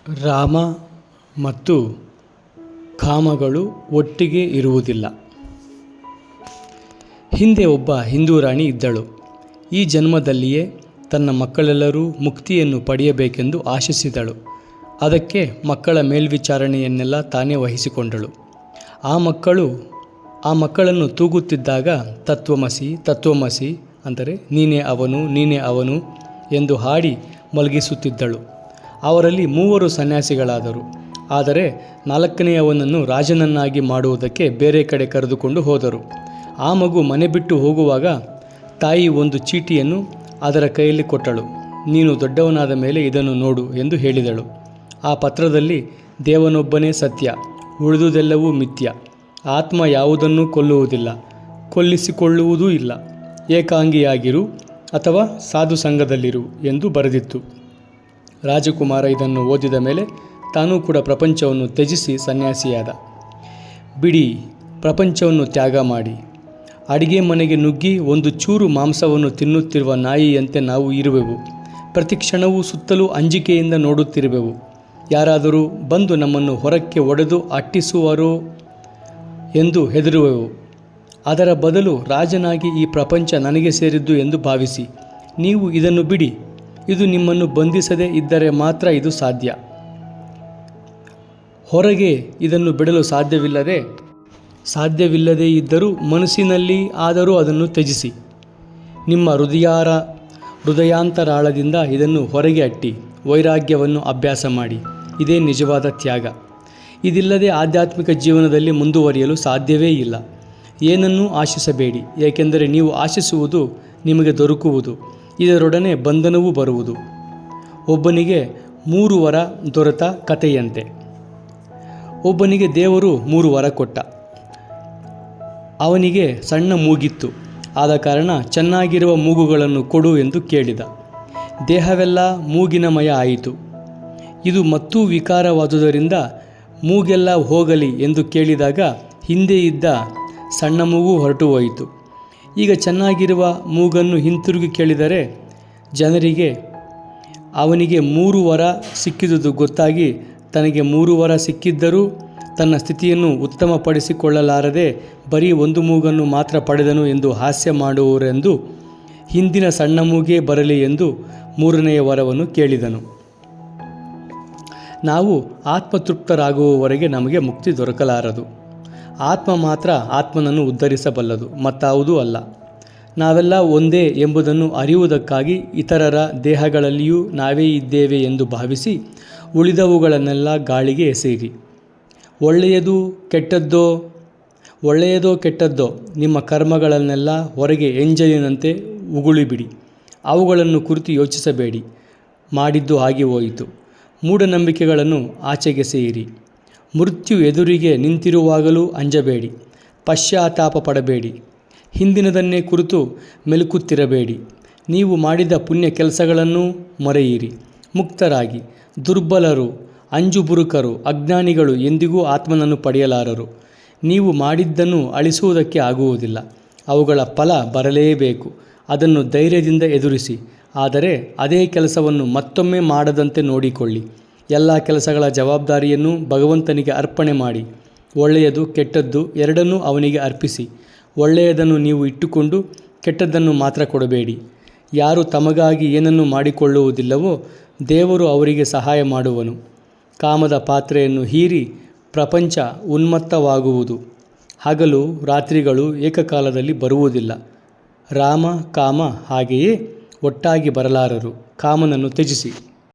ರಾಮ ಮತ್ತು ಕಾಮಗಳು ಒಟ್ಟಿಗೆ ಇರುವುದಿಲ್ಲ. ಹಿಂದೆ ಒಬ್ಬ ಹಿಂದೂ ರಾಣಿ ಇದ್ದಳು. ಈ ಜನ್ಮದಲ್ಲಿಯೇ ತನ್ನ ಮಕ್ಕಳೆಲ್ಲರೂ ಮುಕ್ತಿಯನ್ನು ಪಡೆಯಬೇಕೆಂದು ಆಶಿಸಿದಳು. ಅದಕ್ಕೆ ಮಕ್ಕಳ ಮೇಲ್ವಿಚಾರಣೆಯನ್ನೆಲ್ಲ ತಾನೇ ವಹಿಸಿಕೊಂಡಳು. ಆ ಮಕ್ಕಳನ್ನು ತೂಗುತ್ತಿದ್ದಾಗ ತತ್ವಮಸಿ ತತ್ವಮಸಿ ಅಂದರೆ ನೀನೇ ಅವನು ನೀನೇ ಅವನು ಎಂದು ಹಾಡಿ ಮಲಗಿಸುತ್ತಿದ್ದಳು. ಅವರಲ್ಲಿ 3 ಸನ್ಯಾಸಿಗಳಾದರು. ಆದರೆ 4ನೆಯವನನ್ನು ರಾಜನನ್ನಾಗಿ ಮಾಡುವುದಕ್ಕೆ ಬೇರೆ ಕಡೆ ಕರೆದುಕೊಂಡು ಹೋದರು. ಆ ಮಗು ಮನೆ ಬಿಟ್ಟು ಹೋಗುವಾಗ ತಾಯಿ ಒಂದು ಚೀಟಿಯನ್ನು ಅದರ ಕೈಯಲ್ಲಿ ಕೊಟ್ಟಳು. ನೀನು ದೊಡ್ಡವನಾದ ಮೇಲೆ ಇದನ್ನು ನೋಡು ಎಂದು ಹೇಳಿದಳು. ಆ ಪತ್ರದಲ್ಲಿ ದೇವನೊಬ್ಬನೇ ಸತ್ಯ, ಉಳಿದುದೆಲ್ಲವೂ ಮಿಥ್ಯ, ಆತ್ಮ ಯಾವುದನ್ನೂ ಕೊಲ್ಲುವುದಿಲ್ಲ, ಕೊಲ್ಲಿಸಿಕೊಳ್ಳುವುದೂ ಇಲ್ಲ, ಏಕಾಂಗಿಯಾಗಿರು ಅಥವಾ ಸಾಧು ಸಂಘದಲ್ಲಿರು ಎಂದು ಬರೆದಿತ್ತು. ರಾಜಕುಮಾರ ಇದನ್ನು ಓದಿದ ಮೇಲೆ ತಾನೂ ಕೂಡ ಪ್ರಪಂಚವನ್ನು ತ್ಯಜಿಸಿ ಸನ್ಯಾಸಿಯಾದ. ಬಿಡಿ, ಪ್ರಪಂಚವನ್ನು ತ್ಯಾಗ ಮಾಡಿ. ಅಡಿಗೆ ಮನೆಗೆ ನುಗ್ಗಿ ಒಂದು ಚೂರು ಮಾಂಸವನ್ನು ತಿನ್ನುತ್ತಿರುವ ನಾಯಿಯಂತೆ ನಾವು ಇರುವೆವು. ಪ್ರತಿ ಕ್ಷಣವೂ ಸುತ್ತಲೂ ಅಂಜಿಕೆಯಿಂದ ನೋಡುತ್ತಿರುವೆವು. ಯಾರಾದರೂ ಬಂದು ನಮ್ಮನ್ನು ಹೊರಕ್ಕೆ ಒಡೆದು ಅಟ್ಟಿಸುವರೋ ಎಂದು ಹೆದರುವೆವು. ಅದರ ಬದಲು ರಾಜನಾಗಿ ಈ ಪ್ರಪಂಚ ನನಗೆ ಸೇರಿದ್ದು ಎಂದು ಭಾವಿಸಿ. ನೀವು ಇದನ್ನು ಬಿಡಿ. ಇದು ನಿಮ್ಮನ್ನು ಬಂಧಿಸದೇ ಇದ್ದರೆ ಮಾತ್ರ ಇದು ಸಾಧ್ಯ. ಹೊರಗೆ ಇದನ್ನು ಬಿಡಲು ಸಾಧ್ಯವಿಲ್ಲದೇ ಇದ್ದರೂ ಮನಸ್ಸಿನಲ್ಲಿ ಆದರೂ ಅದನ್ನು ತ್ಯಜಿಸಿ. ನಿಮ್ಮ ಹೃದಯಾಂತರಾಳದಿಂದ ಇದನ್ನು ಹೊರಗೆ ಅಟ್ಟಿ ವೈರಾಗ್ಯವನ್ನು ಅಭ್ಯಾಸ ಮಾಡಿ. ಇದೇ ನಿಜವಾದ ತ್ಯಾಗ. ಇದಿಲ್ಲದೆ ಆಧ್ಯಾತ್ಮಿಕ ಜೀವನದಲ್ಲಿ ಮುಂದುವರಿಯಲು ಸಾಧ್ಯವೇ ಇಲ್ಲ. ಏನನ್ನೂ ಆಶಿಸಬೇಡಿ, ಏಕೆಂದರೆ ನೀವು ಆಶಿಸುವುದು ನಿಮಗೆ ದೊರಕುವುದು, ಇದರೊಡನೆ ಬಂಧನವೂ ಬರುವುದು. ಒಬ್ಬನಿಗೆ 3 ವರ ದೊರೆತ ಕಥೆಯಂತೆ. ಒಬ್ಬನಿಗೆ ದೇವರು 3 ವರ ಕೊಟ್ಟ. ಅವನಿಗೆ ಸಣ್ಣ ಮೂಗಿತ್ತು. ಆದ ಕಾರಣ ಚೆನ್ನಾಗಿರುವ ಮೂಗುಗಳನ್ನು ಕೊಡು ಎಂದು ಕೇಳಿದ. ದೇಹವೆಲ್ಲ ಮೂಗಿನಮಯ ಆಯಿತು. ಇದು ಮತ್ತೂ ವಿಕಾರವಾದುದರಿಂದ ಮೂಗೆಲ್ಲ ಹೋಗಲಿ ಎಂದು ಕೇಳಿದಾಗ ಹಿಂದೆ ಇದ್ದ ಸಣ್ಣ ಮೂಗು ಹೊರಟು ಹೋಯಿತು. ಈಗ ಚೆನ್ನಾಗಿರುವ ಮೂಗನ್ನು ಹಿಂತಿರುಗಿ ಕೇಳಿದರೆ ಜನರಿಗೆ ಅವನಿಗೆ 3 ವರ ಸಿಕ್ಕಿದುದು ಗೊತ್ತಾಗಿ ತನಗೆ 3 ವರ ಸಿಕ್ಕಿದ್ದರೂ ತನ್ನ ಸ್ಥಿತಿಯನ್ನು ಉತ್ತಮಪಡಿಸಿಕೊಳ್ಳಲಾರದೆ ಬರೀ 1 ಮೂಗನ್ನು ಮಾತ್ರ ಪಡೆದನು ಎಂದು ಹಾಸ್ಯ ಮಾಡುವರೆಂದು ಹಿಂದಿನ ಸಣ್ಣ ಮೂಗೇ ಬರಲಿ ಎಂದು 3ನೆಯ ವರವನ್ನು ಕೇಳಿದನು. ನಾವು ಆತ್ಮತೃಪ್ತರಾಗುವವರೆಗೆ ನಮಗೆ ಮುಕ್ತಿ ದೊರಕಲಾರದು. ಆತ್ಮ ಮಾತ್ರ ಆತ್ಮನನ್ನು ಉದ್ಧರಿಸಬಲ್ಲದು, ಮತ್ತಾವುದೂ ಅಲ್ಲ. ನಾವೆಲ್ಲ ಒಂದೇ ಎಂಬುದನ್ನು ಅರಿಯುವುದಕ್ಕಾಗಿ ಇತರರ ದೇಹಗಳಲ್ಲಿಯೂ ನಾವೇ ಇದ್ದೇವೆ ಎಂದು ಭಾವಿಸಿ ಉಳಿದವುಗಳನ್ನೆಲ್ಲ ಗಾಳಿಗೆ ಎಸೆಯಿರಿ. ಒಳ್ಳೆಯದೋ ಕೆಟ್ಟದ್ದೋ ನಿಮ್ಮ ಕರ್ಮಗಳನ್ನೆಲ್ಲ ಹೊರಗೆ ಎಂಜಲಿನಂತೆ ಉಗುಳಿಬಿಡಿ. ಅವುಗಳನ್ನು ಕುರಿತು ಯೋಚಿಸಬೇಡಿ. ಮಾಡಿದ್ದು ಆಗಿ ಹೋಯಿತು. ಮೂಢನಂಬಿಕೆಗಳನ್ನು ಆಚೆಗೆಸೆಯಿರಿ. ಮೃತ್ಯು ಎದುರಿಗೆ ನಿಂತಿರುವಾಗಲೂ ಅಂಜಬೇಡಿ. ಪಶ್ಚಾತ್ತಾಪ ಪಡಬೇಡಿ. ಹಿಂದಿನದನ್ನೇ ಕುರಿತು ಮೆಲುಕುತ್ತಿರಬೇಡಿ. ನೀವು ಮಾಡಿದ ಪುಣ್ಯ ಕೆಲಸಗಳನ್ನೂ ಮರೆಯಿರಿ. ಮುಕ್ತರಾಗಿ. ದುರ್ಬಲರು, ಅಂಜುಬುರುಕರು, ಅಜ್ಞಾನಿಗಳು ಎಂದಿಗೂ ಆತ್ಮನನ್ನು ಪಡೆಯಲಾರರು. ನೀವು ಮಾಡಿದ್ದನ್ನು ಅಳಿಸುವುದಕ್ಕೆ ಆಗುವುದಿಲ್ಲ. ಅವುಗಳ ಫಲ ಬರಲೇಬೇಕು. ಅದನ್ನು ಧೈರ್ಯದಿಂದ ಎದುರಿಸಿ. ಆದರೆ ಅದೇ ಕೆಲಸವನ್ನು ಮತ್ತೊಮ್ಮೆ ಮಾಡದಂತೆ ನೋಡಿಕೊಳ್ಳಿ. ಎಲ್ಲ ಕೆಲಸಗಳ ಜವಾಬ್ದಾರಿಯನ್ನು ಭಗವಂತನಿಗೆ ಅರ್ಪಣೆ ಮಾಡಿ. ಒಳ್ಳೆಯದು ಕೆಟ್ಟದ್ದು ಎರಡನ್ನೂ ಅವನಿಗೆ ಅರ್ಪಿಸಿ. ಒಳ್ಳೆಯದನ್ನು ನೀವು ಇಟ್ಟುಕೊಂಡು ಕೆಟ್ಟದ್ದನ್ನು ಮಾತ್ರ ಕೊಡಬೇಡಿ. ಯಾರು ತಮಗಾಗಿ ಏನನ್ನು ಮಾಡಿಕೊಳ್ಳುವುದಿಲ್ಲವೋ ದೇವರು ಅವರಿಗೆ ಸಹಾಯ ಮಾಡುವನು. ಕಾಮದ ಪಾತ್ರೆಯನ್ನು ಹೀರಿ ಪ್ರಪಂಚ ಉನ್ಮತ್ತವಾಗುವುದು. ಹಗಲು ರಾತ್ರಿಗಳು ಏಕಕಾಲದಲ್ಲಿ ಬರುವುದಿಲ್ಲ. ರಾಮ ಕಾಮ ಹಾಗೆಯೇ ಒಟ್ಟಾಗಿ ಬರಲಾರರು. ಕಾಮನನ್ನು ತ್ಯಜಿಸಿ.